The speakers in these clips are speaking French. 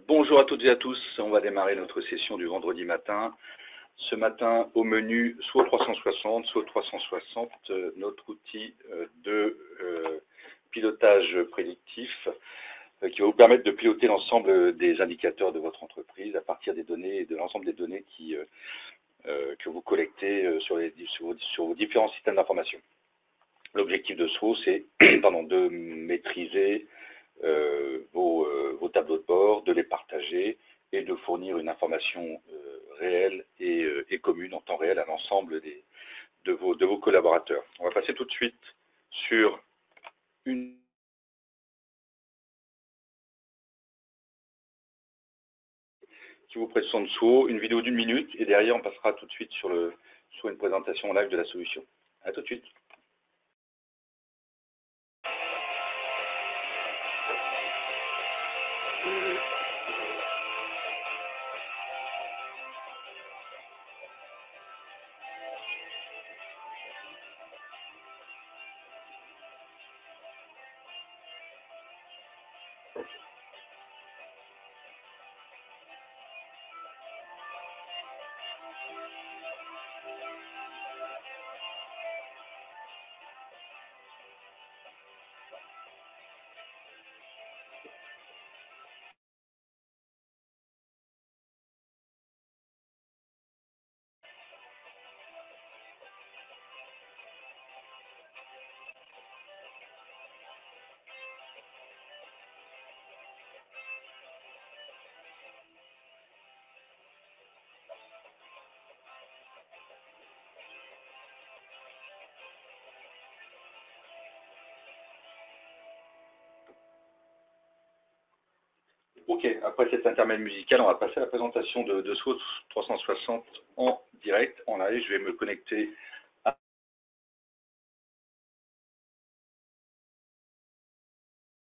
Bonjour à toutes et à tous, on va démarrer notre session du vendredi matin. Ce matin, au menu, SWOT 360, SWOT 360, notre outil de pilotage prédictif qui va vous permettre de piloter l'ensemble des indicateurs de votre entreprise à partir des données et de l'ensemble des données que vous collectez sur vos différents systèmes d'information. L'objectif de SWOT, c'est de maîtriser vos tableaux de bord, de les partager et de fournir une information réelle et commune en temps réel à l'ensemble de vos collaborateurs. On va passer tout de suite sur une qui vous présente SWOT, une vidéo d'1 minute, et derrière on passera tout de suite sur une présentation live de la solution. A tout de suite. Ok, après cet intermède musical, on va passer à la présentation de SWOT 360 en direct, en live. Je vais me connecter à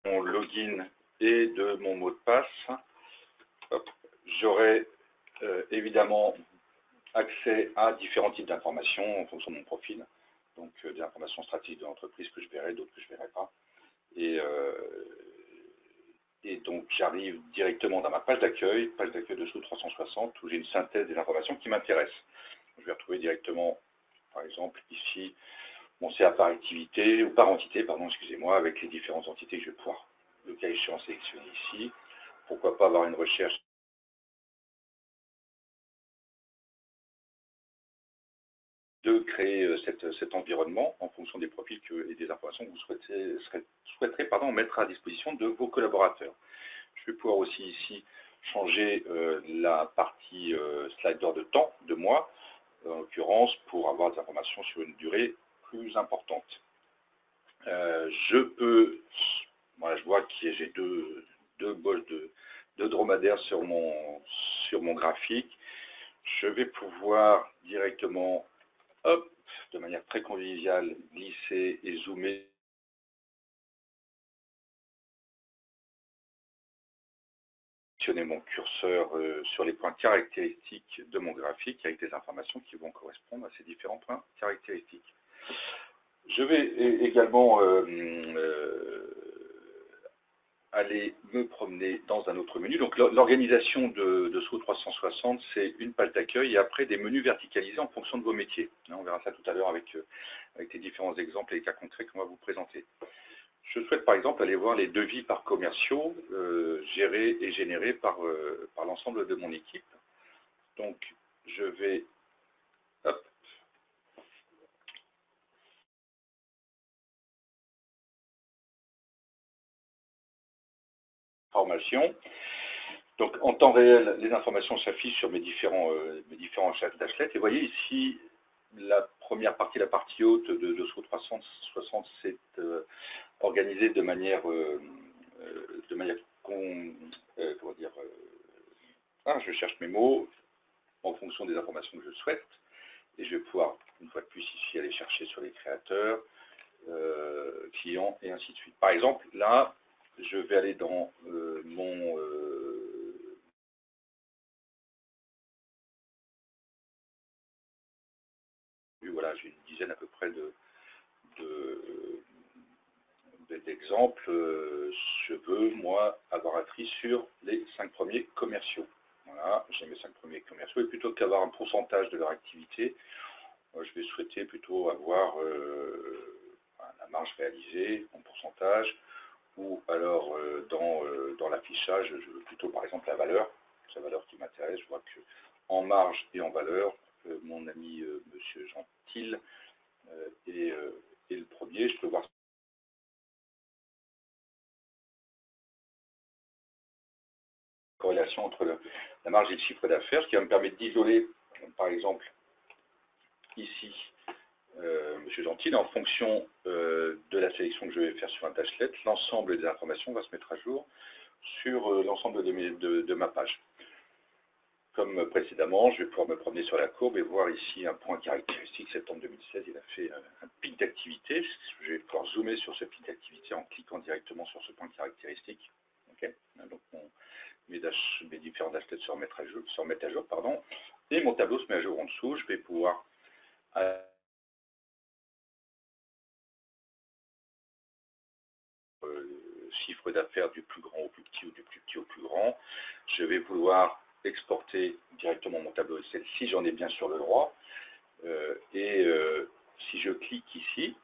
mon login et de mon mot de passe. J'aurai évidemment accès à différents types d'informations en fonction de mon profil. Donc des informations stratégiques de l'entreprise que je verrai, d'autres que je ne verrai pas. Et donc j'arrive directement dans ma page d'accueil de SWOT 360, où j'ai une synthèse des informations qui m'intéressent. Je vais retrouver directement, par exemple, ici, mon CA par activité, ou par entité, pardon, excusez-moi, avec les différentes entités que je vais pouvoir, le cas échéant, sélectionner ici. Pourquoi pas avoir une recherche de créer cet environnement en fonction des profils et des informations que vous souhaiterez mettre à disposition de vos collaborateurs. Je vais pouvoir aussi ici changer la partie slider de temps, de mois, en l'occurrence, pour avoir des informations sur une durée plus importante. Voilà, je vois que j'ai deux bols de dromadaires sur mon graphique. Je vais pouvoir directement, hop, de manière très conviviale, glisser et zoomer mon curseur sur les points caractéristiques de mon graphique avec des informations qui vont correspondre à ces différents points caractéristiques. Je vais également aller me promener dans un autre menu. Donc l'organisation de SWOT 360, c'est une page d'accueil et après des menus verticalisés en fonction de vos métiers. On verra ça tout à l'heure avec les différents exemples et les cas concrets qu'on va vous présenter. Je souhaite par exemple aller voir les devis par commerciaux gérés et générés par l'ensemble de mon équipe. Donc je vais formation. Donc en temps réel, les informations s'affichent sur mes différents dashboards. Et vous voyez ici la première partie, la partie haute de SWOT 360, c'est organisé de manière, je cherche mes mots en fonction des informations que je souhaite, et je vais pouvoir, une fois de plus, ici, aller chercher sur les créateurs, clients, et ainsi de suite. Par exemple, là, je vais aller dans voilà, j'ai une dizaine à peu près d'exemples, cheveux, moi, avoir appris sur les 5 premiers commerciaux. Voilà, j'ai mes 5 premiers commerciaux, et plutôt qu'avoir un pourcentage de leur activité, je vais souhaiter plutôt avoir la marge réalisée en pourcentage, ou alors dans l'affichage, je veux plutôt par exemple la valeur, c'est la valeur qui m'intéresse. Je vois que en marge et en valeur, mon ami Monsieur Gentil est le premier. Je peux voir corrélation entre la marge et le chiffre d'affaires, ce qui va me permettre d'isoler, par exemple, ici, M. Gentil, en fonction de la sélection que je vais faire sur un dashlet, l'ensemble des informations va se mettre à jour sur l'ensemble de ma page. Comme précédemment, je vais pouvoir me promener sur la courbe et voir ici un point caractéristique. Septembre 2016, il a fait un pic d'activité. Je vais pouvoir zoomer sur ce pic d'activité en cliquant directement sur ce point caractéristique. Okay. Donc mes différents dashboards se remettent à jour, pardon, et mon tableau se met à jour en dessous. Je vais pouvoir chiffre d'affaires du plus grand au plus petit ou du plus petit au plus grand. Je vais pouvoir exporter directement mon tableau Excel si j'en ai bien sûr le droit. Si je clique ici,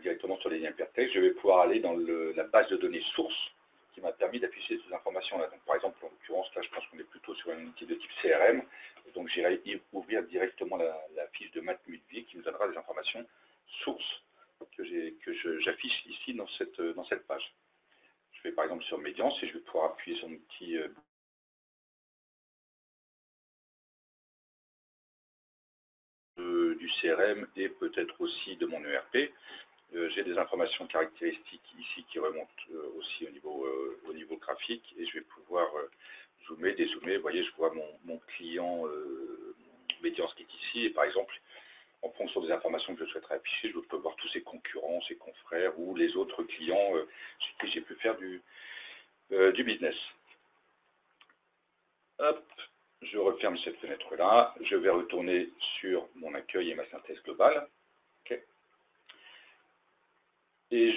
directement sur les liens hypertextes, je vais pouvoir aller dans la base de données source qui m'a permis d'afficher ces informations-là. Donc, par exemple, en l'occurrence, là, je pense qu'on est plutôt sur un outil de type CRM. Donc, j'irai ouvrir directement la fiche de Matmutvi qui me donnera des informations sources que j'affiche ici dans cette page. Je vais par exemple sur Médiance et je vais pouvoir appuyer sur mon petit du CRM et peut-être aussi de mon ERP. J'ai des informations caractéristiques ici qui remontent aussi au niveau graphique et je vais pouvoir zoomer, dézoomer. Vous voyez, je vois mon client Médiance qui est ici et par exemple, en fonction des informations que je souhaiterais afficher, je peux voir tous ses concurrents, ses confrères ou les autres clients chez qui j'ai pu faire du business. Hop, je referme cette fenêtre-là. Je vais retourner sur mon accueil et ma synthèse globale. Okay. Et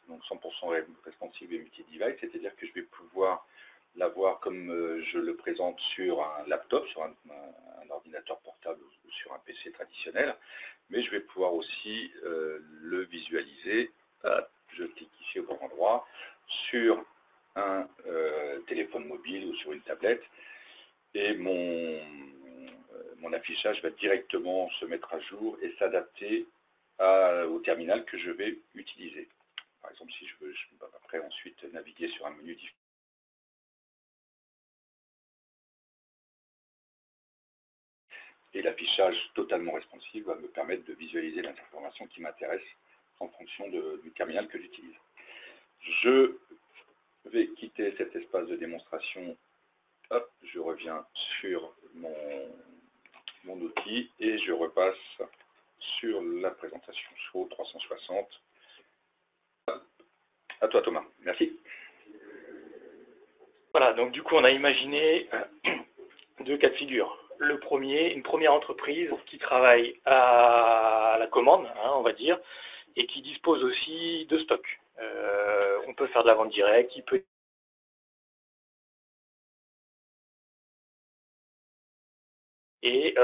donc 100% responsive et multi-device, c'est-à-dire que je vais pouvoir l'avoir comme je le présente sur un laptop, sur un ordinateur portable ou sur un PC traditionnel, mais je vais pouvoir aussi le visualiser. Je clique ici au bon endroit, sur un téléphone mobile ou sur une tablette, et mon affichage va directement se mettre à jour et s'adapter au terminal que je vais utiliser. Par exemple, si je veux après ensuite naviguer sur un menu différent. Et l'affichage totalement responsive va me permettre de visualiser les informations qui m'intéressent en fonction du terminal que j'utilise. Je vais quitter cet espace de démonstration. Hop, je reviens sur mon outil et je repasse sur la présentation SWOT 360. À toi Thomas, merci. Voilà, donc du coup on a imaginé deux cas de figure. Le premier, une première entreprise qui travaille à la commande, hein, on va dire, et qui dispose aussi de stock. On peut faire de la vente directe, il peut... Et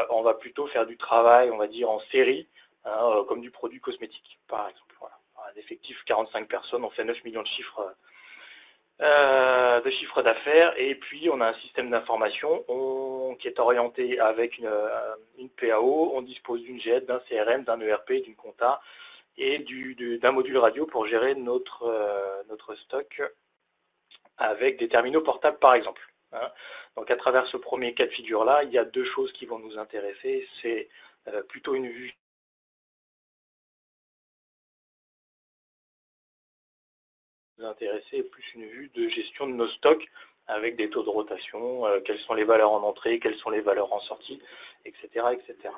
on va plutôt faire du travail, on va dire, en série, hein, comme du produit cosmétique, par exemple. Voilà. Un effectif 45 personnes, on fait 9 millions de chiffres d'affaires, et puis on a un système d'information qui est orienté avec une PAO, on dispose d'une GED, d'un CRM, d'un ERP, d'une compta et d'un module radio pour gérer notre stock avec des terminaux portables par exemple. Hein. Donc à travers ce premier cas de figure là, il y a deux choses qui vont nous intéresser, c'est plutôt une vue intéresser plus une vue de gestion de nos stocks avec des taux de rotation, quelles sont les valeurs en entrée, quelles sont les valeurs en sortie, etc. etc.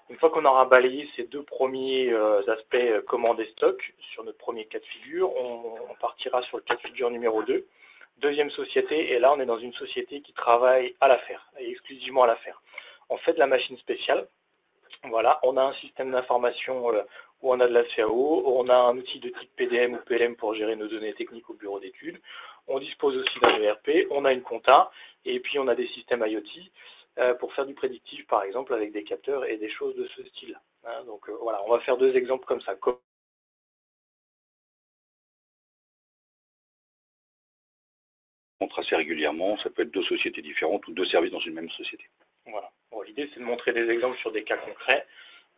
Une fois qu'on aura balayé ces deux premiers aspects commande et stock sur notre premier cas de figure, on partira sur le cas de figure numéro 2. Deuxième société, et là on est dans une société qui travaille à l'affaire, et exclusivement à l'affaire. On fait de la machine spéciale, Voilà, on a un système d'information où on a de la CAO, on a un outil de type PDM ou PLM pour gérer nos données techniques au bureau d'études, on dispose aussi d'un ERP, on a une compta, et puis on a des systèmes IoT pour faire du prédictif, par exemple, avec des capteurs et des choses de ce style. Hein, donc voilà, on va faire deux exemples comme ça. Assez régulièrement, ça peut être deux sociétés différentes ou deux services dans une même société. Voilà. Bon, l'idée, c'est de montrer des exemples sur des cas concrets.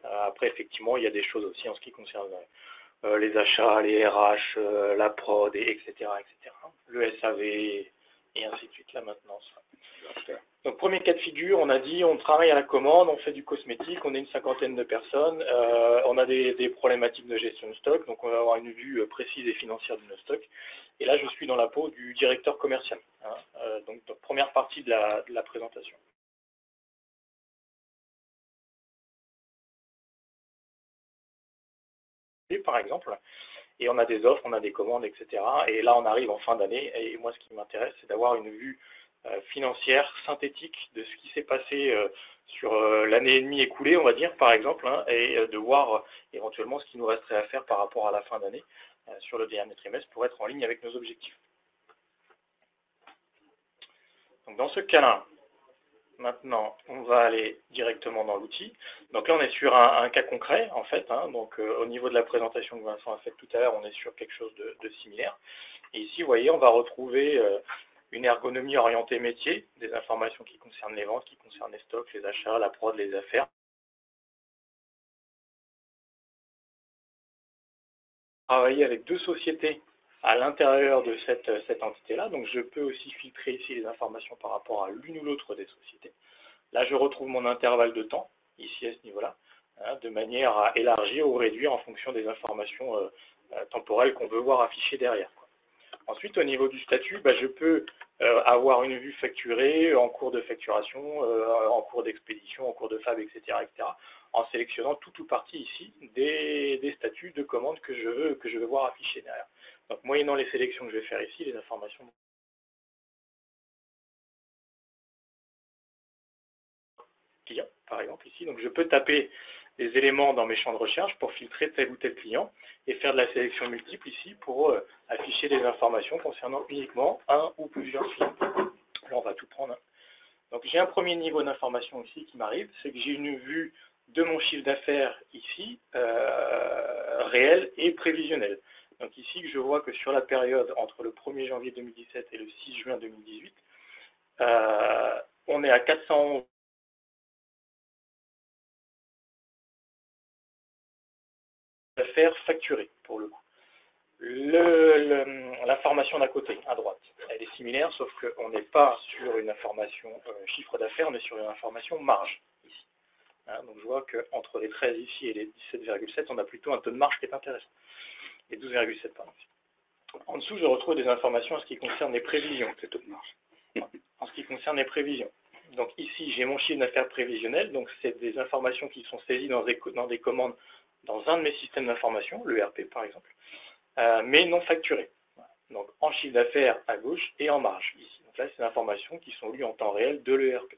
Après, effectivement, il y a des choses aussi en ce qui concerne les achats, les RH, la prod, etc., etc. Le SAV, et ainsi de suite, la maintenance. Donc, premier cas de figure, on a dit, on travaille à la commande, on fait du cosmétique, on est une cinquantaine de personnes, on a des problématiques de gestion de stock, donc on va avoir une vue précise et financière de nos stocks. Et là, je suis dans la peau du directeur commercial. Hein, donc, première partie de la présentation. Par exemple, et on a des offres, on a des commandes, etc. Et là, on arrive en fin d'année, et moi, ce qui m'intéresse, c'est d'avoir une vue financière, synthétique de ce qui s'est passé sur l'année et demie écoulée, on va dire, par exemple, hein, et de voir éventuellement ce qui nous resterait à faire par rapport à la fin d'année sur le dernier trimestre pour être en ligne avec nos objectifs. Donc, dans ce cas-là, maintenant, on va aller directement dans l'outil. Donc là, on est sur un cas concret, en fait. Hein, donc, au niveau de la présentation que Vincent a faite tout à l'heure, on est sur quelque chose de similaire. Et ici, vous voyez, on va retrouver une ergonomie orientée métier, des informations qui concernent les ventes, qui concernent les stocks, les achats, la prod, les affaires. Travailler avec deux sociétés à l'intérieur de cette entité-là. Donc, je peux aussi filtrer ici les informations par rapport à l'une ou l'autre des sociétés. Là, je retrouve mon intervalle de temps, ici à ce niveau-là, hein, de manière à élargir ou réduire en fonction des informations temporelles qu'on veut voir affichées derrière. Ensuite, au niveau du statut, je peux avoir une vue facturée, en cours de facturation, en cours d'expédition, en cours de fab, etc., en sélectionnant tout ou partie ici des statuts de commande que je veux voir affichés derrière. Donc, moyennant les sélections que je vais faire ici, les informations client, par exemple, ici. Donc, je peux taper des éléments dans mes champs de recherche pour filtrer tel ou tel client et faire de la sélection multiple ici pour afficher des informations concernant uniquement un ou plusieurs clients. Là, on va tout prendre. Donc, j'ai un premier niveau d'information ici qui m'arrive, c'est que j'ai une vue de mon chiffre d'affaires ici, réel et prévisionnel. Donc ici, je vois que sur la période entre le 1er janvier 2017 et le 6 juin 2018, on est à 411 d'affaires facturées, pour le coup. L'information d'à côté, à droite, elle est similaire, sauf qu'on n'est pas sur une information chiffre d'affaires, on est sur une information marge, ici. Hein, donc je vois qu'entre les 13 ici et les 17,7, on a plutôt un taux de marge qui est intéressant. Les 12,7, pardon. En dessous, je retrouve des informations en ce qui concerne les prévisions, ces taux de marge. En ce qui concerne les prévisions. Donc ici, j'ai mon chiffre d'affaires prévisionnel, donc c'est des informations qui sont saisies dans des commandes dans un de mes systèmes d'information, le ERP par exemple, mais non facturées. Donc en chiffre d'affaires à gauche et en marge ici. Donc là, c'est des informations qui sont lues en temps réel de l'ERP.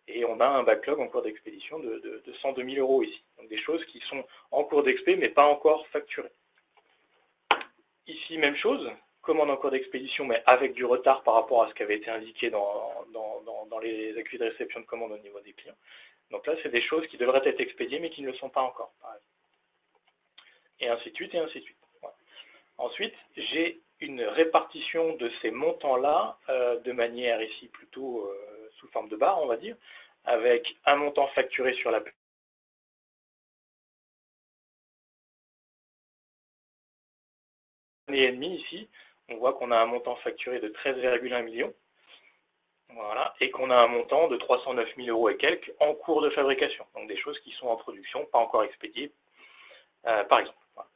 Et on a un backlog en cours d'expédition de 102 000 € ici. Donc des choses qui sont en cours d'expé, mais pas encore facturées. Ici, même chose, commande en cours d'expédition, mais avec du retard par rapport à ce qui avait été indiqué dans les accusés de réception de commande au niveau des clients. Donc là, c'est des choses qui devraient être expédiées, mais qui ne le sont pas encore. Et ainsi de suite, et ainsi de suite. Voilà. Ensuite, j'ai une répartition de ces montants-là de manière ici plutôt sous forme de barre, on va dire, avec un montant facturé sur la année et demie ici. On voit qu'on a un montant facturé de 13,1 millions. Voilà, et qu'on a un montant de 309 000 € et quelques en cours de fabrication. Donc des choses qui sont en production, pas encore expédiées, par exemple. Voilà.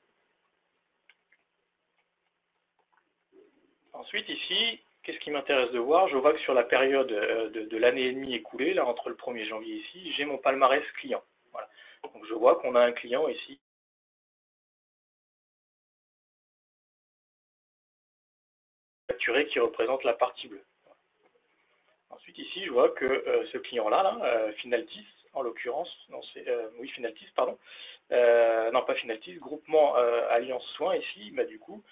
Ensuite, ici, qu'est-ce qui m'intéresse de voir? Je vois que sur la période de l'année et demie écoulée, là, entre le 1er janvier ici, j'ai mon palmarès client. Voilà. Donc je vois qu'on a un client ici. facturé qui représente la partie bleue. Ensuite, ici, je vois que ce client-là, Finaltis, en l'occurrence, non, c'est oui, Finaltis, pardon, non, pas Finaltis, groupement Alliance Soins, ici, bah, du coup,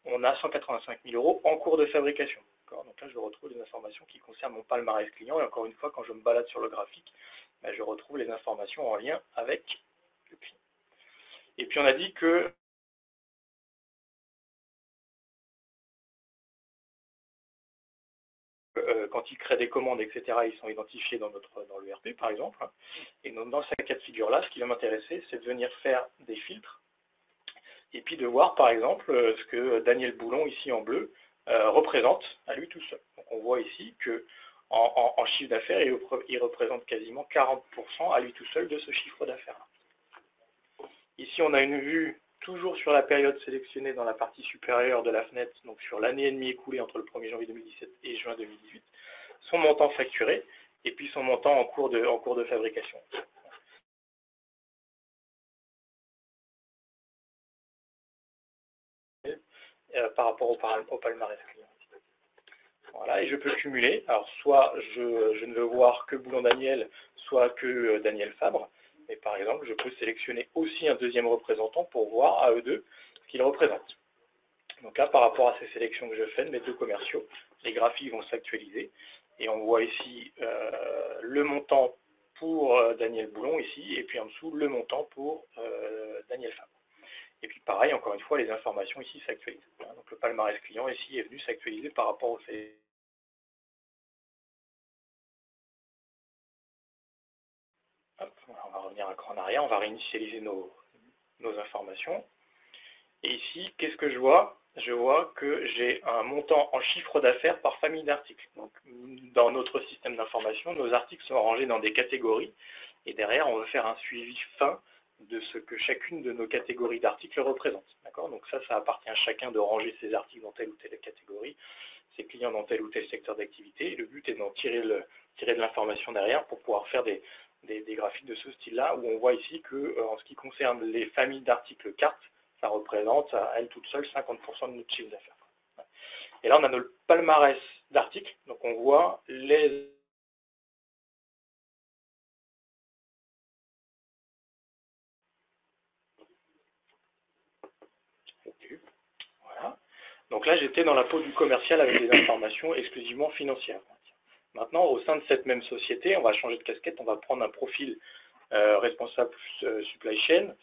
on a 185 000 € en cours de fabrication. Donc là, je retrouve les informations qui concernent mon palmarès client, et encore une fois, quand je me balade sur le graphique, bah, je retrouve les informations en lien avec le client. Et puis, on a dit que quand ils créent des commandes, etc., ils sont identifiés dans l'ERP, par exemple. Et donc, dans ce cas de figure-là, ce qui va m'intéresser, c'est de venir faire des filtres, et puis de voir, par exemple, ce que Daniel Boulon, ici en bleu, représente à lui tout seul. Donc, on voit ici que en chiffre d'affaires, il représente quasiment 40% à lui tout seul de ce chiffre d'affaires. Ici, on a une vue toujours sur la période sélectionnée dans la partie supérieure de la fenêtre, donc sur l'année et demie écoulée entre le 1er janvier 2017 et juin 2018, son montant facturé, et puis son montant en cours de fabrication. Par rapport au palmarès client. Voilà, et je peux cumuler. Alors, soit je ne veux voir que Boulon Daniel, soit que Daniel Fabre. Mais par exemple, je peux sélectionner aussi un deuxième représentant pour voir à eux deux ce qu'ils représentent. Donc là, par rapport à ces sélections que je fais de mes deux commerciaux, les graphiques vont s'actualiser. Et on voit ici le montant pour Daniel Boulon, ici, et puis en dessous, le montant pour Daniel Fabre. Et puis pareil, encore une fois, les informations ici s'actualisent. Donc le palmarès client ici est venu s'actualiser par rapport au fait. Hop, on va revenir un cran en arrière, on va réinitialiser nos informations. Et ici, qu'est-ce que je vois? Je vois que j'ai un montant en chiffre d'affaires par famille d'articles. Donc, dans notre système d'information, nos articles sont rangés dans des catégories. Et derrière, on va faire un suivi fin de ce que chacune de nos catégories d'articles représente. Donc ça appartient à chacun de ranger ses articles dans telle ou telle catégorie, ses clients dans tel ou tel secteur d'activité. Et le but est d'en tirer de l'information derrière pour pouvoir faire des graphiques de ce style-là, où on voit ici que, en ce qui concerne les familles d'articles cartes, ça représente à elle toute seule 50% de notre chiffre d'affaires. Et là, on a notre palmarès d'articles, donc on voit les... Voilà. Donc là, j'étais dans la peau du commercial avec des informations exclusivement financières. Maintenant, au sein de cette même société, on va changer de casquette, on va prendre un profil responsable supply chain,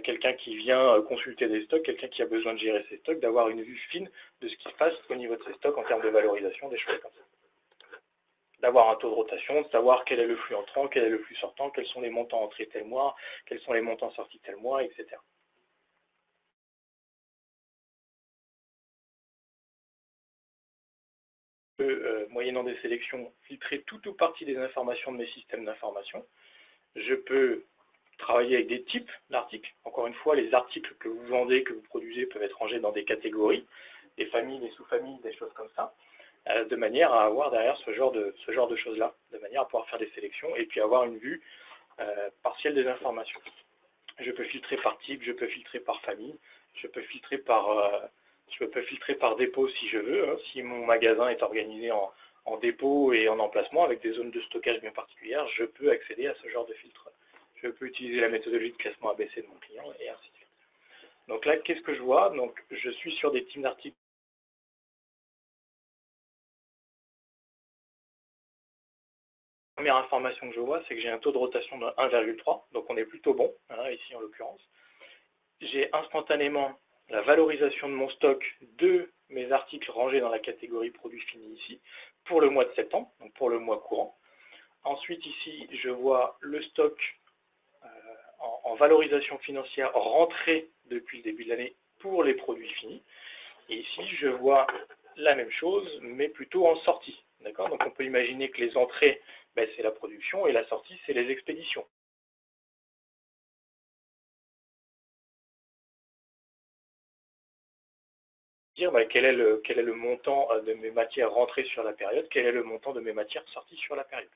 quelqu'un qui vient consulter des stocks, quelqu'un qui a besoin de gérer ses stocks, d'avoir une vue fine de ce qui se passe au niveau de ses stocks en termes de valorisation, des choses comme ça. D'avoir un taux de rotation, de savoir quel est le flux entrant, quel est le flux sortant, quels sont les montants entrés tel mois, quels sont les montants sortis tel mois, etc. Moyennant des sélections, filtrer tout ou partie des informations de mes systèmes d'information. Je peux travailler avec des types d'articles. Encore une fois, les articles que vous vendez, que vous produisez, peuvent être rangés dans des catégories, des familles, des sous-familles, des choses comme ça, de manière à avoir derrière ce genre de choses-là, de manière à pouvoir faire des sélections et puis avoir une vue partielle des informations. Je peux filtrer par type, je peux filtrer par famille, je peux filtrer par dépôt si je veux, hein. Si mon magasin est organisé en dépôt et en emplacement avec des zones de stockage bien particulières, je peux accéder à ce genre de filtre. Je peux utiliser la méthodologie de classement ABC de mon client et ainsi de suite. Donc là, qu'est-ce que je vois? Donc, je suis sur des types d'articles. La première information que je vois, c'est que j'ai un taux de rotation de 1,3, donc on est plutôt bon, hein, ici en l'occurrence. J'ai instantanément la valorisation de mon stock de mes articles rangés dans la catégorie produits finis ici, pour le mois de septembre, donc pour le mois courant. Ensuite, ici, je vois le stock en valorisation financière rentré depuis le début de l'année pour les produits finis. Et ici, je vois la même chose, mais plutôt en sortie. Donc on peut imaginer que les entrées, ben, c'est la production, et la sortie, c'est les expéditions. Dire ben, quel est le montant de mes matières rentrées sur la période, quel est le montant de mes matières sorties sur la période.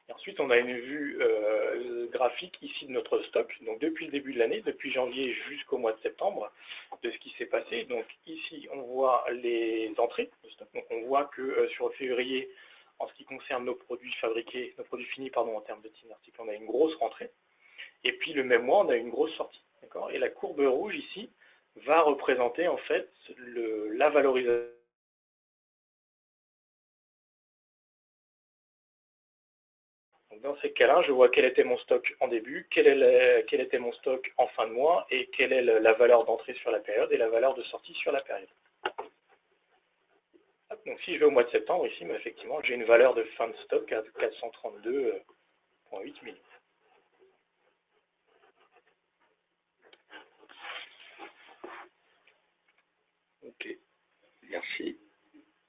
Et ensuite, on a une vue graphique ici de notre stock, donc depuis le début de l'année, depuis janvier jusqu'au mois de septembre, de ce qui s'est passé. Donc ici, on voit les entrées de stock. Donc on voit que sur février, en ce qui concerne nos produits fabriqués, nos produits finis, pardon, en termes de type d'article, on a une grosse rentrée. Et puis le même mois, on a une grosse sortie. Et la courbe rouge ici va représenter en fait la valorisation. Dans ces cas-là, je vois quel était mon stock en début, quel était mon stock en fin de mois, et quelle est la valeur d'entrée sur la période et la valeur de sortie sur la période. Donc si je vais au mois de septembre, ici, mais effectivement, j'ai une valeur de fin de stock à 432,8 millions. Ok, merci.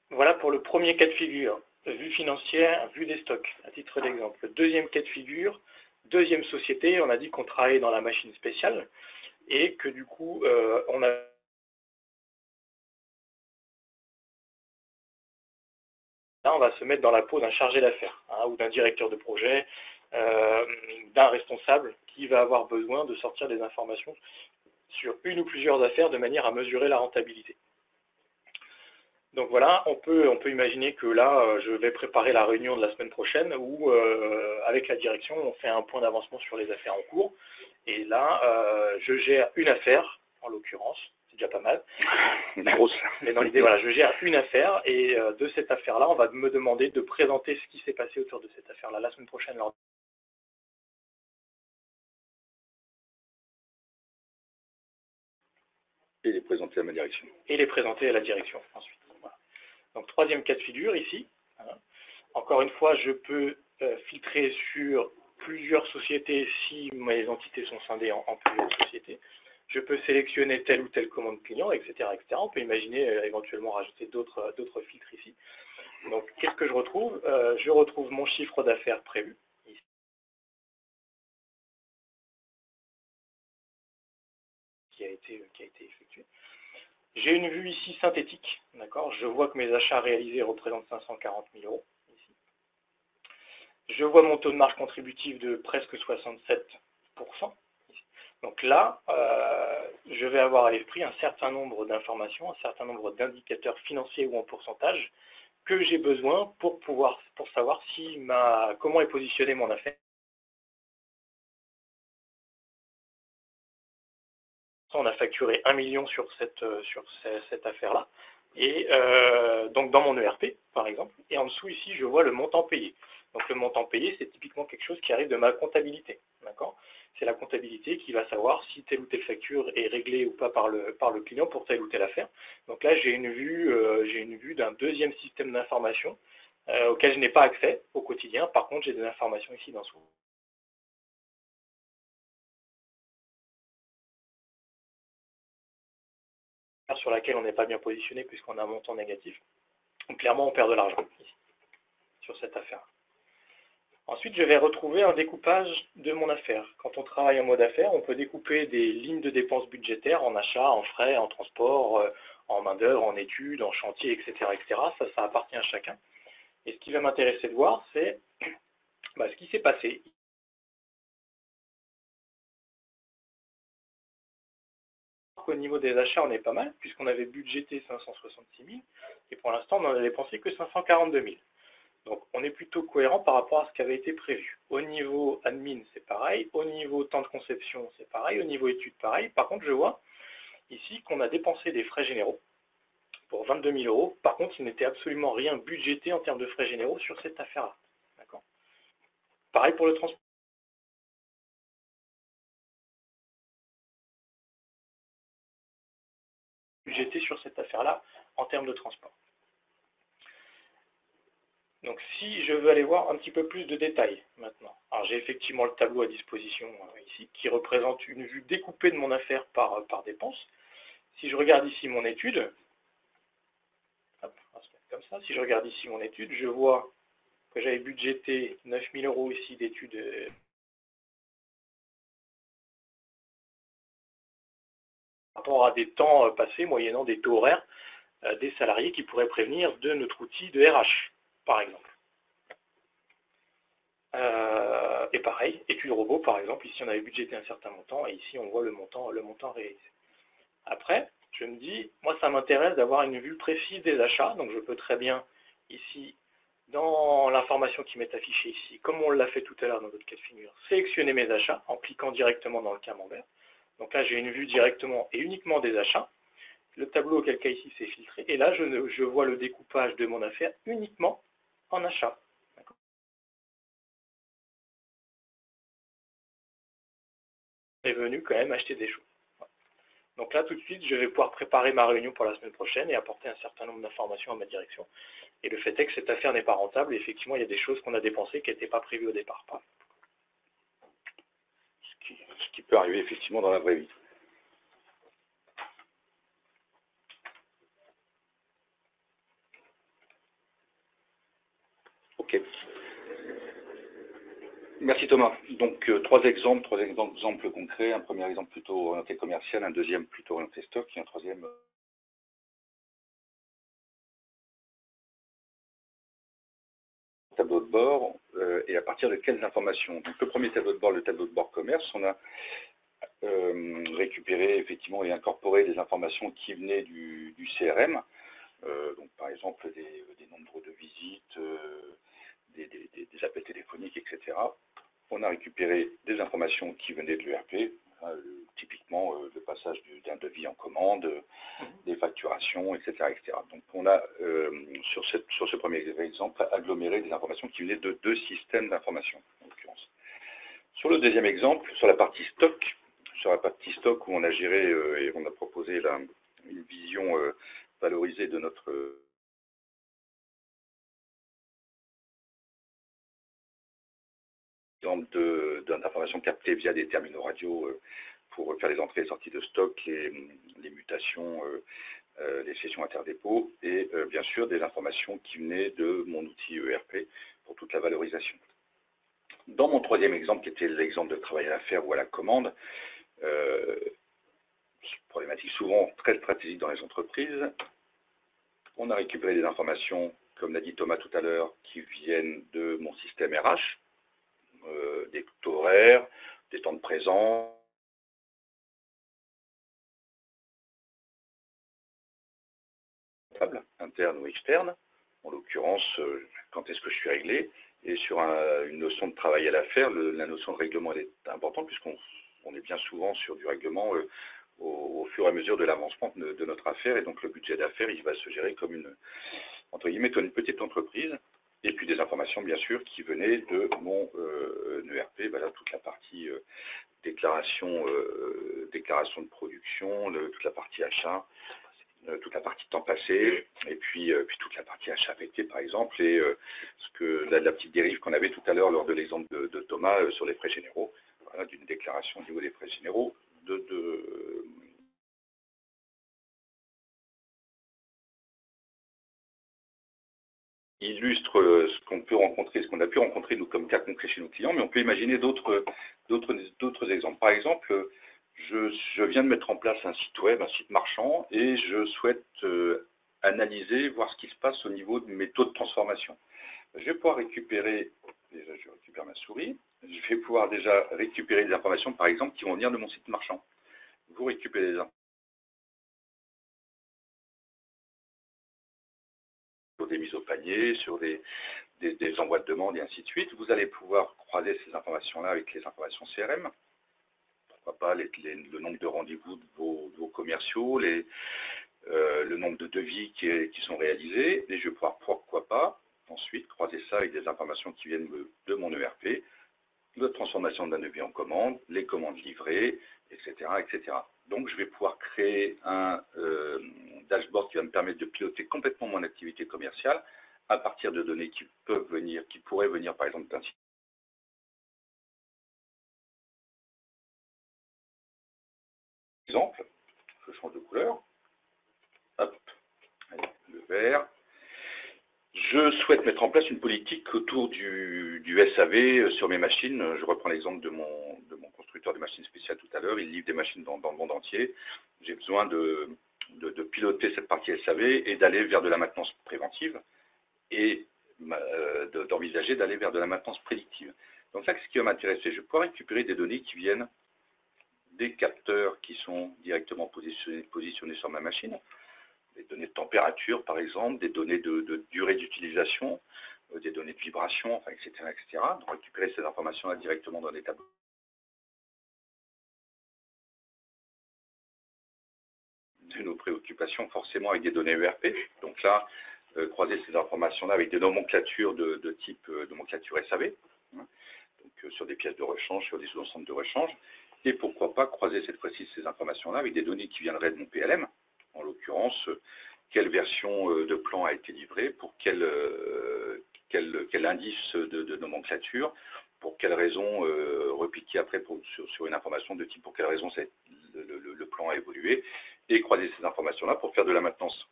Voilà pour le premier cas de figure. Vue financière, vue des stocks, à titre d'exemple. Le deuxième cas de figure, deuxième société, on a dit qu'on travaillait dans la machine spéciale et que du coup, on a... Là, on va se mettre dans la peau d'un chargé d'affaires ou d'un directeur de projet, d'un responsable qui va avoir besoin de sortir des informations sur une ou plusieurs affaires de manière à mesurer la rentabilité. Donc voilà, on peut imaginer que là, je vais préparer la réunion de la semaine prochaine où, avec la direction, on fait un point d'avancement sur les affaires en cours. Et là, je gère une affaire, en l'occurrence, c'est déjà pas mal. Grosse. Mais dans l'idée, voilà, je gère une affaire et de cette affaire-là, on va me demander de présenter ce qui s'est passé autour de cette affaire-là la semaine prochaine. Et les présenter à ma direction. Et les présenter à la direction ensuite. Voilà. Donc troisième cas de figure ici. Encore une fois, je peux filtrer sur plusieurs sociétés si mes entités sont scindées en plusieurs sociétés. Je peux sélectionner telle ou telle commande client, etc. etc. On peut imaginer éventuellement rajouter d'autres filtres ici. Donc qu'est-ce que je retrouve? Je retrouve mon chiffre d'affaires prévu. Ici. Qui a été effectué. J'ai une vue ici synthétique. Je vois que mes achats réalisés représentent 540 000 euros. Je vois mon taux de marge contributive de presque 67%. Donc là, je vais avoir à l'esprit un certain nombre d'informations, un certain nombre d'indicateurs financiers ou en pourcentage que j'ai besoin pour savoir comment est positionné mon affaire. On a facturé 1 million sur cette affaire-là, et donc dans mon ERP, par exemple, et en dessous ici, je vois le montant payé. Donc le montant payé, c'est typiquement quelque chose qui arrive de ma comptabilité. C'est la comptabilité qui va savoir si telle ou telle facture est réglée ou pas par le client pour telle ou telle affaire. Donc là, j'ai une vue d'un deuxième système d'information auquel je n'ai pas accès au quotidien. Par contre, j'ai des informations ici dans ce sur laquelle on n'est pas bien positionné puisqu'on a un montant négatif. Donc clairement, on perd de l'argent ici, sur cette affaire. Ensuite, je vais retrouver un découpage de mon affaire. Quand on travaille en mode affaires, on peut découper des lignes de dépenses budgétaires en achat, en frais, en transport, en main-d'œuvre, en études, en chantier, etc., etc. Ça appartient à chacun. Et ce qui va m'intéresser de voir, c'est ce qui s'est passé. Au niveau des achats, on est pas mal, puisqu'on avait budgété 566 000, et pour l'instant, on n'en a dépensé que 542 000. Donc on est plutôt cohérent par rapport à ce qui avait été prévu. Au niveau admin, c'est pareil. Au niveau temps de conception, c'est pareil. Au niveau études, pareil. Par contre, je vois ici qu'on a dépensé des frais généraux pour 22 000 euros. Par contre, il n'était absolument rien budgété en termes de frais généraux sur cette affaire-là. Pareil pour le transport. Budgété sur cette affaire-là en termes de transport. Donc si je veux aller voir un petit peu plus de détails maintenant, alors j'ai effectivement le tableau à disposition ici qui représente une vue découpée de mon affaire par dépense. Si je regarde ici mon étude, hop, on va se mettre comme ça. Si je regarde ici mon étude, je vois que j'avais budgété 9 000 euros ici d'études par rapport à des temps passés moyennant des taux horaires des salariés qui pourraient prévenir de notre outil de RH, par exemple. Et pareil, études robot par exemple, ici on avait budgété un certain montant et ici on voit le montant réalisé. Après, je me dis, moi ça m'intéresse d'avoir une vue précise des achats, donc je peux très bien ici, dans l'information qui m'est affichée ici, comme on l'a fait tout à l'heure dans notre cas de figure, sélectionner mes achats en cliquant directement dans le camembert. Donc là j'ai une vue directement et uniquement des achats. Le tableau auquel cas ici c'est filtré, et là je vois le découpage de mon affaire uniquement en achats. Est venu quand même acheter des choses. Donc là, tout de suite, je vais pouvoir préparer ma réunion pour la semaine prochaine et apporter un certain nombre d'informations à ma direction. Et le fait est que cette affaire n'est pas rentable. Et effectivement, il y a des choses qu'on a dépensées qui n'étaient pas prévues au départ. Ce qui peut arriver effectivement dans la vraie vie. Ok. Merci Thomas. Donc trois exemples concrets. Un premier exemple plutôt orienté commercial, un deuxième plutôt orienté stock et un troisième tableau de bord. Et à partir de quelles informations? Donc le premier tableau de bord, le tableau de bord commerce, on a récupéré effectivement et incorporé des informations qui venaient du CRM. Donc par exemple des nombres de visites, des appels téléphoniques, etc. On a récupéré des informations qui venaient de l'ERP, typiquement le passage d'un devis en commande, des facturations, etc., etc. Donc on a, sur ce premier exemple, aggloméré des informations qui venaient de deux systèmes d'information, en l'occurrence. Sur le deuxième exemple, sur la partie stock où on a géré et on a proposé une vision valorisée de notre d'informations captées via des terminaux radio pour faire les entrées et sorties de stock, les mutations, les sessions interdépôts et bien sûr des informations qui venaient de mon outil ERP pour toute la valorisation. Dans mon troisième exemple, qui était l'exemple de travail à l'affaire ou à la commande, problématique souvent très stratégique dans les entreprises, on a récupéré des informations, comme l'a dit Thomas tout à l'heure, qui viennent de mon système RH, des taux horaires, des temps de présence, interne ou externe, en l'occurrence, quand est-ce que je suis réglé, et sur une notion de travail à l'affaire, la notion de règlement elle est importante, puisqu'on est bien souvent sur du règlement au fur et à mesure de l'avancement de notre affaire, et donc le budget d'affaires, il va se gérer comme entre guillemets, comme une petite entreprise, et puis des informations, bien sûr, qui venaient de mon ERP, ben là, toute la partie déclaration de production, toute la partie achat, toute la partie temps passé, et puis toute la partie achat affecté, par exemple, et la petite dérive qu'on avait tout à l'heure lors de l'exemple de Thomas sur les frais généraux, voilà, d'une déclaration au niveau des frais généraux, illustre ce qu'on peut rencontrer, ce qu'on a pu rencontrer nous comme cas concret chez nos clients, mais on peut imaginer d'autres exemples. Par exemple, je viens de mettre en place un site web, un site marchand, et je souhaite analyser, voir ce qui se passe au niveau de mes taux de transformation. Je vais pouvoir récupérer, déjà je récupère ma souris, je vais pouvoir déjà récupérer des informations, par exemple, qui vont venir de mon site marchand. Vous récupérez des informations sur des mises au panier, sur des envois de demandes et ainsi de suite. Vous allez pouvoir croiser ces informations-là avec les informations CRM. Pourquoi pas le nombre de rendez-vous de vos commerciaux, le nombre de devis qui sont réalisés. Et je vais pouvoir, pourquoi pas, ensuite croiser ça avec des informations qui viennent de mon ERP, de transformation d'un devis en commande, les commandes livrées, etc., etc. Donc je vais pouvoir créer un dashboard qui va me permettre de piloter complètement mon activité commerciale à partir de données qui pourraient venir par exemple d'un site. Exemple, je change de couleur. Hop, allez, le vert. Je souhaite mettre en place une politique autour du SAV sur mes machines. Je reprends l'exemple de mon constructeur de machines spéciales tout à l'heure. Il livre des machines dans le monde entier. J'ai besoin de piloter cette partie SAV et d'aller vers de la maintenance préventive. Et d'envisager d'aller vers de la maintenance prédictive. Donc là, ce qui va m'intéresser, je peux récupérer des données qui viennent des capteurs qui sont directement positionnés sur ma machine, des données de température par exemple, des données de durée d'utilisation, des données de vibration, enfin, etc., etc. Donc récupérer ces informations-là directement dans des tableaux. De nos préoccupations forcément avec des données ERP. Donc là, croiser ces informations-là avec des nomenclatures de type nomenclature SAV, hein, donc sur des pièces de rechange, sur des sous-ensembles de rechange, et pourquoi pas croiser cette fois-ci ces informations-là avec des données qui viendraient de mon PLM, en l'occurrence, quelle version de plan a été livrée, pour quel indice de nomenclature, pour quelle raison repiquer après sur une information de type pour quelle raison le plan a évolué, et croiser ces informations-là pour faire de la maintenance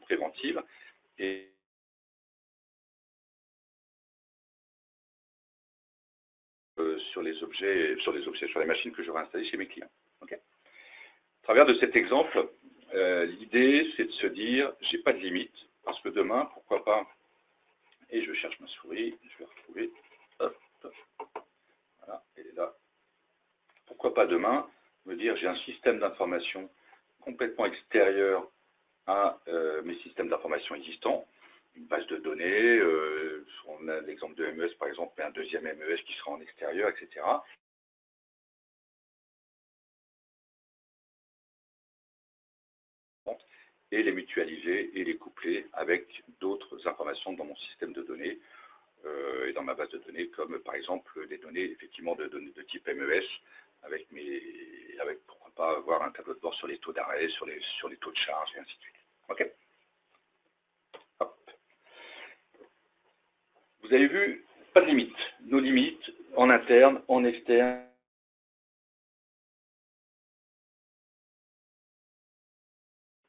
préventive, et sur les machines que j'aurai installées chez mes clients. Okay. À travers de cet exemple, l'idée c'est de se dire, j'ai pas de limite, parce que demain, pourquoi pas, et je cherche ma souris, je vais retrouver, hop, voilà, elle est là. Pourquoi pas demain, me dire j'ai un système d'information complètement extérieur à mes systèmes d'information existants, une base de données, on a l'exemple de MES par exemple, mais un deuxième MES qui sera en extérieur, etc. Et les mutualiser et les coupler avec d'autres informations dans mon système de données et dans ma base de données, comme par exemple des données effectivement de type MES, avec pourquoi pas avoir un tableau de bord sur les taux d'arrêt, sur les taux de charge, et ainsi de suite. Ok. Hop. Vous avez vu, pas de limite. Nos limites en interne, en externe.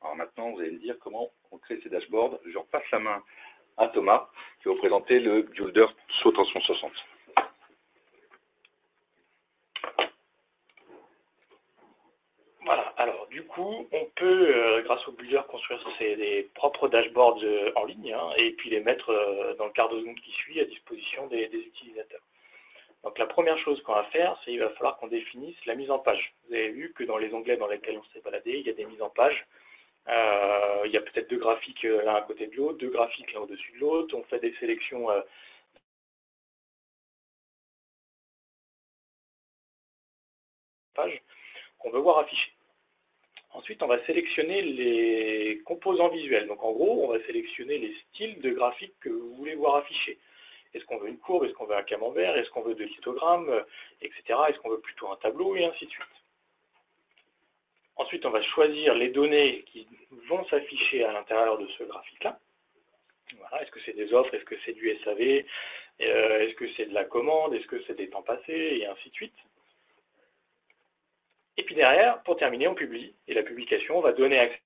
Alors maintenant, vous allez me dire comment on crée ces dashboards. Je repasse la main à Thomas, qui va vous présenter le Builder SWOT 360. Voilà, alors du coup, on peut, grâce au Builder, construire ses propres dashboards en ligne, hein, et puis les mettre dans le quart de seconde qui suit à disposition des utilisateurs. Donc la première chose qu'on va faire, c'est qu'il va falloir qu'on définisse la mise en page. Vous avez vu que dans les onglets dans lesquels on s'est baladé, il y a des mises en page. Il y a peut-être deux graphiques l'un à côté de l'autre, deux graphiques l'un au-dessus de l'autre. On fait des sélections pages qu'on veut voir affichées. Ensuite, on va sélectionner les composants visuels. Donc en gros, on va sélectionner les styles de graphiques que vous voulez voir affichés. Est-ce qu'on veut une courbe, est-ce qu'on veut un camembert, est-ce qu'on veut de l'histogramme, etc. Est-ce qu'on veut plutôt un tableau, et ainsi de suite. Ensuite, on va choisir les données qui vont s'afficher à l'intérieur de ce graphique-là. Voilà, est-ce que c'est des offres, est-ce que c'est du SAV, est-ce que c'est de la commande, est-ce que c'est des temps passés, et ainsi de suite. Et puis derrière, pour terminer, on publie. Et la publication va donner accès.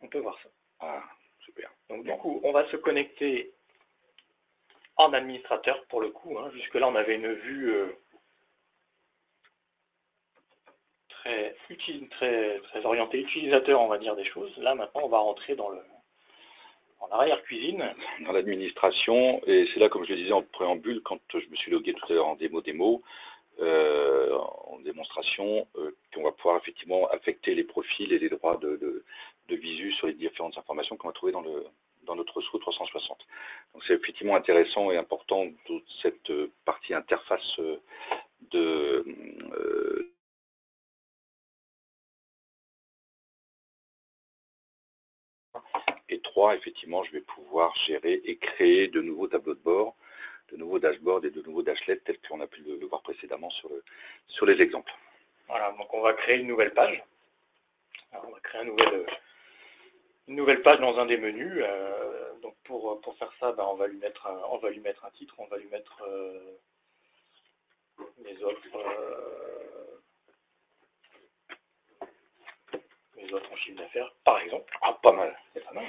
On peut voir ça. Ah, super. Donc du coup, on va se connecter en administrateur pour le coup. Hein. Jusque-là, on avait une vue très orientée utilisateur, on va dire, des choses. Là, maintenant, on va rentrer dans l'arrière-cuisine. Dans l'administration, et c'est là, comme je le disais en préambule, quand je me suis logué tout à l'heure en démo, en démonstration, qu'on va pouvoir effectivement affecter les profils et les droits de visu sur les différentes informations qu'on va trouver dans notre SWOT 360. Donc c'est effectivement intéressant et important toute cette partie interface et 3, effectivement, je vais pouvoir gérer et créer de nouveaux tableaux de bord, de nouveaux dashboards et de nouveaux dashlets tels qu'on a pu le voir précédemment sur les exemples. Voilà, donc on va créer une nouvelle page. Alors, on va créer une nouvelle page dans un des menus. Donc pour faire ça, ben, on va lui mettre un titre, on va lui mettre les offres en chiffre d'affaires, par exemple. Ah, pas mal, c'est pas mal.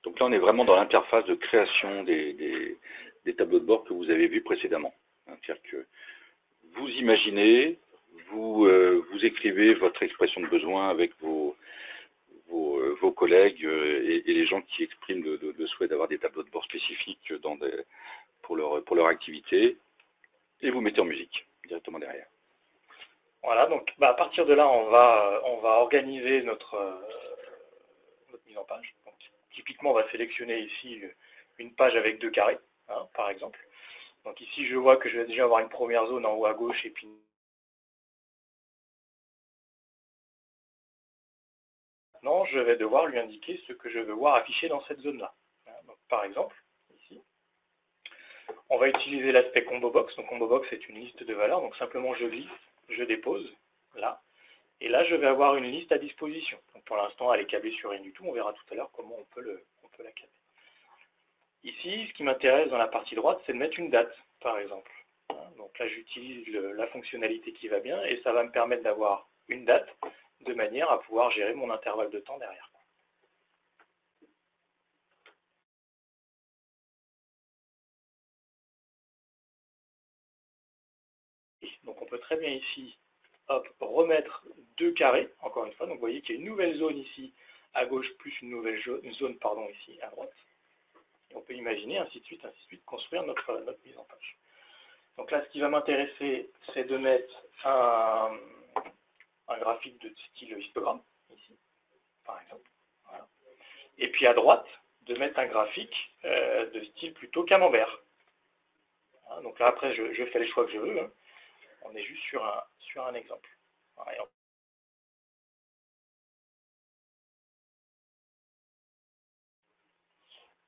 Donc là, on est vraiment dans l'interface de création des tableaux de bord que vous avez vus précédemment. C'est-à-dire que vous imaginez, vous écrivez votre expression de besoin avec vos collègues et les gens qui expriment le souhait d'avoir des tableaux de bord spécifiques pour leur activité, et vous mettez en musique directement derrière. Voilà, donc à partir de là, on va organiser notre mise en page. Donc, typiquement, on va sélectionner ici une page avec 2 carrés, hein, par exemple. Donc ici, je vois que je vais déjà avoir une première zone en haut à gauche et puis maintenant, je vais devoir lui indiquer ce que je veux voir affiché dans cette zone-là. Donc, par exemple, ici, on va utiliser l'aspect combo box. Donc combo box, c'est une liste de valeurs. Donc simplement, je glisse, je dépose, là. Et là, je vais avoir une liste à disposition. Donc pour l'instant, elle est câblée sur rien du tout. On verra tout à l'heure comment on peut la câbler. Ici, ce qui m'intéresse dans la partie droite, c'est de mettre une date, par exemple. Donc là, j'utilise la fonctionnalité qui va bien et ça va me permettre d'avoir une date de manière à pouvoir gérer mon intervalle de temps derrière. Donc on peut très bien ici remettre 2 carrés, encore une fois. Donc vous voyez qu'il y a une nouvelle zone ici à gauche, plus une nouvelle zone pardon, ici à droite. Et on peut imaginer ainsi de suite, construire notre mise en page. Donc là, ce qui va m'intéresser, c'est de mettre un graphique de style histogramme, ici, par exemple. Voilà. Et puis à droite, de mettre un graphique de style plutôt camembert. Voilà. Donc là, après, je fais les choix que je veux. Hein. On est juste sur un exemple. Voilà.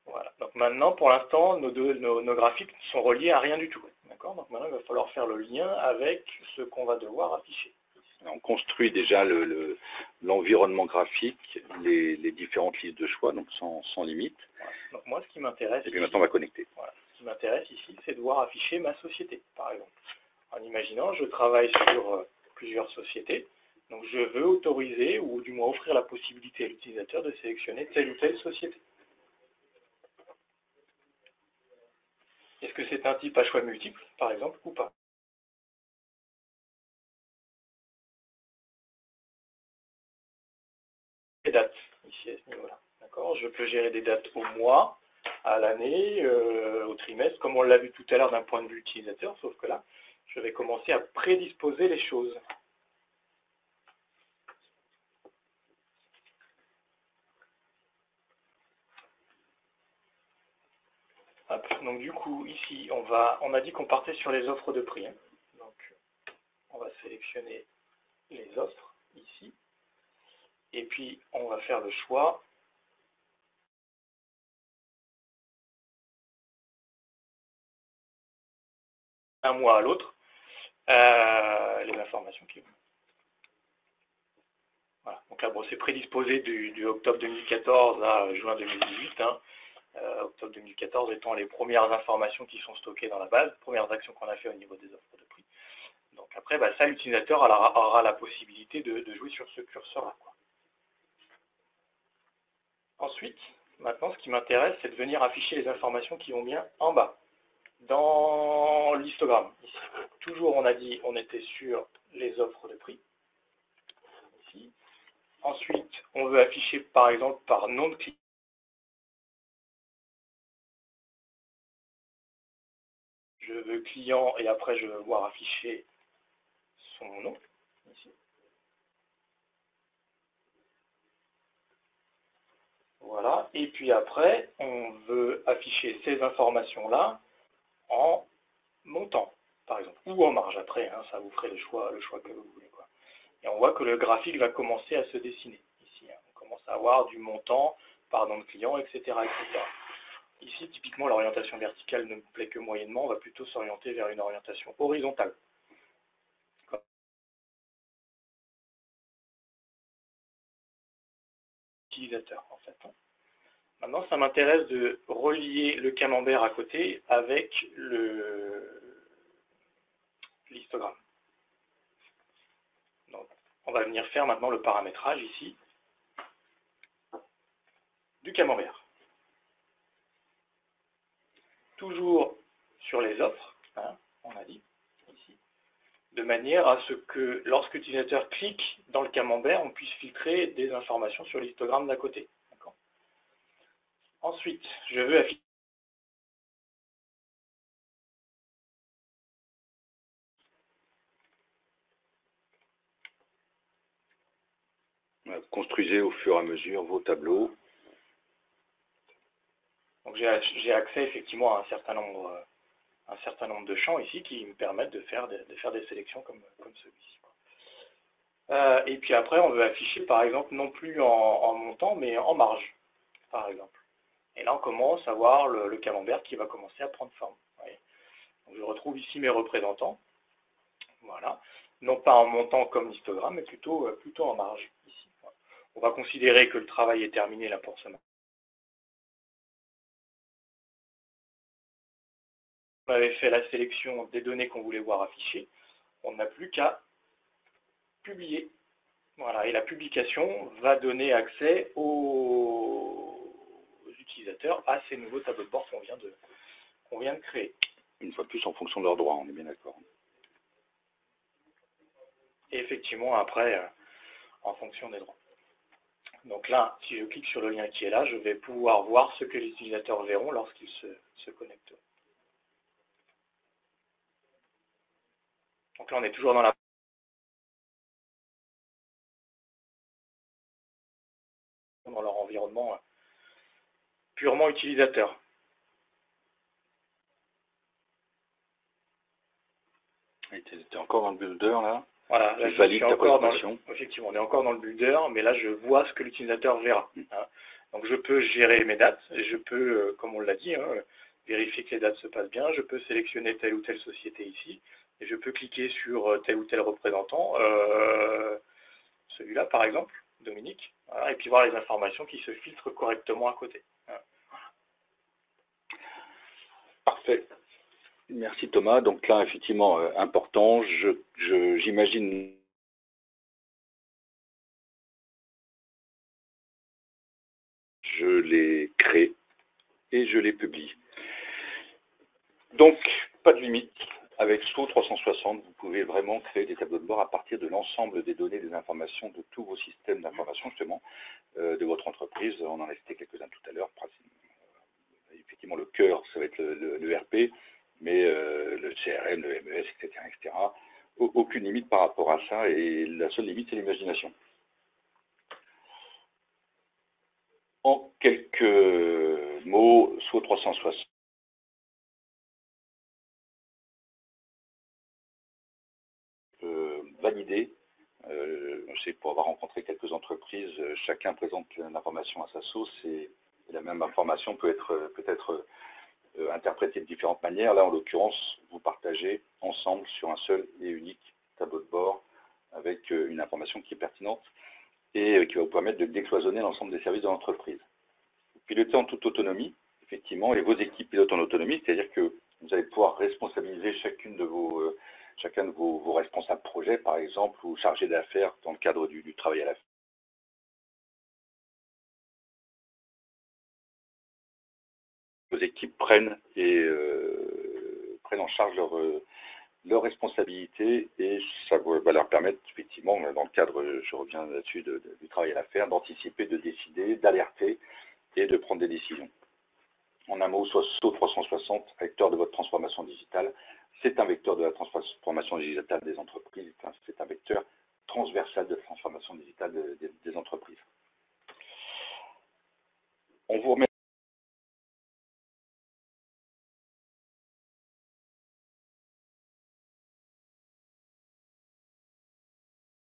Voilà. Donc maintenant, pour l'instant, nos graphiques sont reliés à rien du tout. D'accord. Donc maintenant, il va falloir faire le lien avec ce qu'on va devoir afficher. On construit déjà l'environnement graphique, les différentes listes de choix, donc sans limite. Voilà. Donc moi, ce qui m'intéresse... Et puis maintenant, on va connecter. Voilà. Ce qui m'intéresse ici, c'est de voir afficher ma société, par exemple. En imaginant, je travaille sur plusieurs sociétés, donc je veux autoriser, ou du moins offrir la possibilité à l'utilisateur de sélectionner telle ou telle société. Est-ce que c'est un type à choix multiple, par exemple, ou pas? Les dates, ici, à ce niveau-là. D'accord. Je peux gérer des dates au mois, à l'année, au trimestre, comme on l'a vu tout à l'heure d'un point de vue utilisateur, sauf que là, je vais commencer à prédisposer les choses. Hop. Donc du coup, ici, on a dit qu'on partait sur les offres de prix. Hein. Donc, on va sélectionner les offres, ici. Et puis, on va faire le choix d'un mois à l'autre, les informations qui vont. Voilà. Donc là, bon, c'est prédisposé du octobre 2014 à juin 2018. Hein. Octobre 2014 étant les premières informations qui sont stockées dans la base, premières actions qu'on a fait au niveau des offres de prix. Donc après, ça, l'utilisateur aura la possibilité de jouer sur ce curseur-là. Ensuite, maintenant, ce qui m'intéresse, c'est de venir afficher les informations qui vont bien en bas, dans l'histogramme. Ici. Toujours, on a dit, on était sur les offres de prix. Ici. Ensuite, on veut afficher, par exemple, par nom de client. Je veux client et après, je veux voir afficher son nom. Ici. Voilà. Et puis après, on veut afficher ces informations-là en montant, par exemple, ou en marge après, hein, ça vous ferait le choix que vous voulez. Quoi. Et on voit que le graphique va commencer à se dessiner. Ici, hein, on commence à avoir du montant par nom de client, etc. etc. Ici, typiquement, l'orientation verticale ne me plaît que moyennement, on va plutôt s'orienter vers une orientation horizontale. Utilisateur, en fait. Maintenant, ça m'intéresse de relier le camembert à côté avec l'histogramme. Donc, on va venir faire maintenant le paramétrage ici du camembert. sur les offres, hein, on a dit ici, de manière à ce que lorsque l'utilisateur clique dans le camembert, on puisse filtrer des informations sur l'histogramme d'à côté. Ensuite, je veux afficher construisez au fur et à mesure vos tableaux. Donc j'ai accès effectivement à un certain nombre de champs ici qui me permettent de faire des sélections comme celui-ci. Et puis après, on veut afficher par exemple non plus en montant, mais en marge, par exemple. Et là, on commence à voir le camembert qui va commencer à prendre forme. Donc, je retrouve ici mes représentants. Voilà. Non pas en montant comme l'histogramme, mais plutôt en marge. Ici. On va considérer que le travail est terminé là pour ce matin. On avait fait la sélection des données qu'on voulait voir affichées. On n'a plus qu'à publier. Voilà. Et la publication va donner accès aux utilisateurs à ces nouveaux tableaux de bord qu'on vient de créer. Une fois de plus en fonction de leurs droits, on est bien d'accord. Et effectivement, après, en fonction des droits. Donc là, si je clique sur le lien qui est là, je vais pouvoir voir ce que les utilisateurs verront lorsqu'ils se connecteront. Donc là, on est toujours dans leur environnement purement utilisateur. Tu es encore dans le builder là. Voilà, là je suis encore effectivement, on est encore dans le builder, mais là je vois ce que l'utilisateur verra. Hein. Donc je peux gérer mes dates, je peux, comme on l'a dit, hein, vérifier que les dates se passent bien, je peux sélectionner telle ou telle société ici, et je peux cliquer sur tel ou tel représentant, celui-là par exemple, Dominique, voilà, et puis voir les informations qui se filtrent correctement à côté. Hein. Parfait. Merci Thomas. Donc là, effectivement, important, j'imagine je les crée et je les publie. Donc, pas de limite. Avec SO 360, vous pouvez vraiment créer des tableaux de bord à partir de l'ensemble des données, des informations de tous vos systèmes d'information, justement, de votre entreprise. On en a cité quelques-uns tout à l'heure. Effectivement, le cœur, ça va être le RP, mais le CRM, le MES, etc., etc. Aucune limite par rapport à ça, et la seule limite, c'est l'imagination. En quelques mots, SO 360. Validé. Je sais que pour avoir rencontré quelques entreprises, chacun présente l'information à sa sauce et la même information peut être interprétée de différentes manières. Là, en l'occurrence, vous partagez ensemble sur un seul et unique tableau de bord avec une information qui est pertinente et qui va vous permettre de décloisonner l'ensemble des services de l'entreprise. Vous pilotez en toute autonomie, effectivement, et vos équipes pilotent en autonomie, c'est-à-dire que vous allez pouvoir responsabiliser chacun de vos responsables projets, par exemple, ou chargés d'affaires dans le cadre du travail à la fin. Vos équipes prennent en charge leurs responsabilités et ça va leur permettre, effectivement, dans le cadre, je reviens là-dessus, du travail à la fin, d'anticiper, de décider, d'alerter et de prendre des décisions. En un mot, SO 360, vecteur de votre transformation digitale, c'est un vecteur de la transformation digitale des entreprises, c'est un vecteur transversal de transformation digitale des entreprises. On vous remercie.